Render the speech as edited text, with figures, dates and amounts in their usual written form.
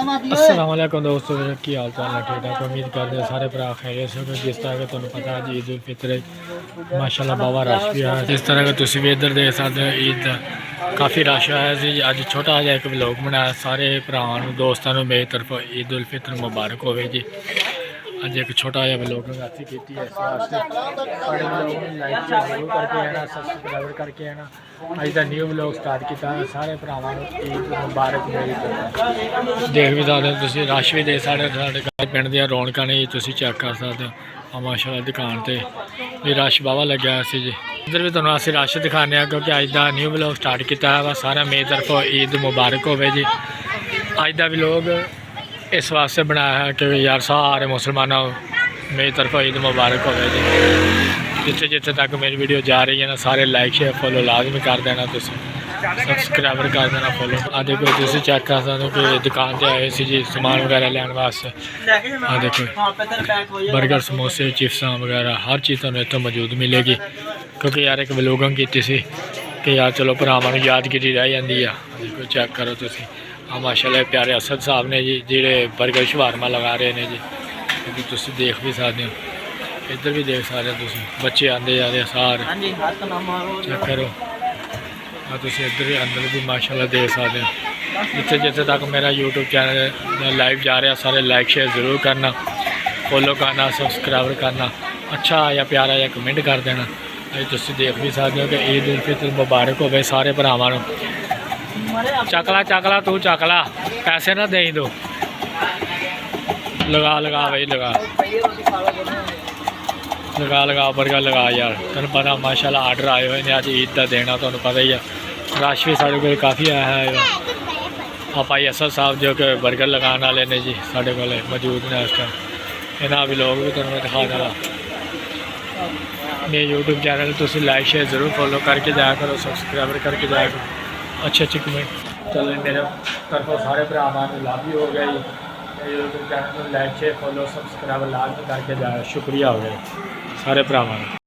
अस्सलाम वालेकुम दोस्तों, की हाल चाल है? ठीक ठाक, उम्मीद करते हैं सारे भरा खैरियत से होंगे। जिस तरह का तुम्हें पता है ईद उल फितर माशाल्लाह बाबा रश भी है। जिस तरह का तुम भी इधर देख सकते हो ईद काफ़ी रश है जी। अज छोटा जहा एक व्लॉग बनाया सारे भरावां दोस्तों मेरी तरफ ईद उल फितर मुबारक होवे जी। अज एक छोटा जहा व्लॉग असी की इस वास्ते सारे व्लॉग लाइक जरूर करके आना, सब्सक्राइब करके आना। अज का न्यू व्लॉग स्टार्ट किया सारे भरावां ईद मुबारक मेरी तरफ। देख भी सकते हो तुम रश भी देख सकते साढ़े पिंड दी रौनकां ने तुम चेक कर सकते हो। माशाल्लाह दुकान पर भी रश वाहवा लग्या सी जी। इधर भी तुम्हें असं रश दिखाने क्योंकि अज का न्यू व्लॉग स्टार्ट किया है। सारा मेरी तरफ ईद मुबारक होवे जी। अज का व्लॉग इस वास्ते बनाया है कि यार सारे मुसलमानों मेरी तरफ ईद मुबारक होवे जी। जिथे जिथे तक मेरी वीडियो जा रही है ना सारे लाइक शेयर फॉलो लाजमी कर देना, तुम सब्सक्राइबर कर देना फॉलो। आज देखो तुम चेक कर सकते हो कि दुकान से आए सी जी समान वगैरह लैन वास्ते। आ देखो बर्गर समोसे चिप्सा वगैरह हर चीज़ तुम्हें इतों मौजूद मिलेगी क्योंकि यार एक व्लॉगिंग की सी कि यार चलो भरावां नूं यादगिरी रह जाती है। देखो चेक करो तुम माशाल्लाह प्यारे असद साहब ने जी जिहड़े बर्गर शवारमा लगा रहे हैं जी। तुम देख भी सकते हो, इधर भी देख सकते हो तुम बच्चे आते जा रहे सारे चेक करो। तुम इधर अंदर भी माशाल्लाह देख सकते हो। जिथे जिथे तक मेरा यूट्यूब चैनल लाइव जा रहा सारे लाइक शेयर ज़रूर करना, फॉलो करना, सब्सक्राइब करना, अच्छा या प्यारा या कमेंट कर देना। तुम देख भी सकते हो कि ईद उल फितर मुबारक हो सारे भरावां नूं। चकला चकला तू चकला पैसे ना दे दो, लगा लगा भाई लगा लगा लगा बर्गर लगा यार। तुम पता माशाल्लाह आर्डर आए हुए हैं अज ईद का देना, तुम पता ही है रश भी साढ़े को काफ़ी आया है। आप भाई असद साहब जो कि बर्गर लगाने वाले ने जी साढ़े को मौजूद ने इस टाइम। इन्होंने भी लोग भी तुम्हें दिखा देना। मेरे यूट्यूब चैनल तुम लाइक शेयर ज़रूर फॉलो करके जाया करो, सब्सक्राइबर करके जाया करो, अच्छे अच्छे कमेंट। चलो मेरे तरफ सारे भरावां नूं लाभ हो गया जी। YouTube channel like share follow subscribe लाजमी करके जाए, शुक्रिया हो गया सारे भरावां।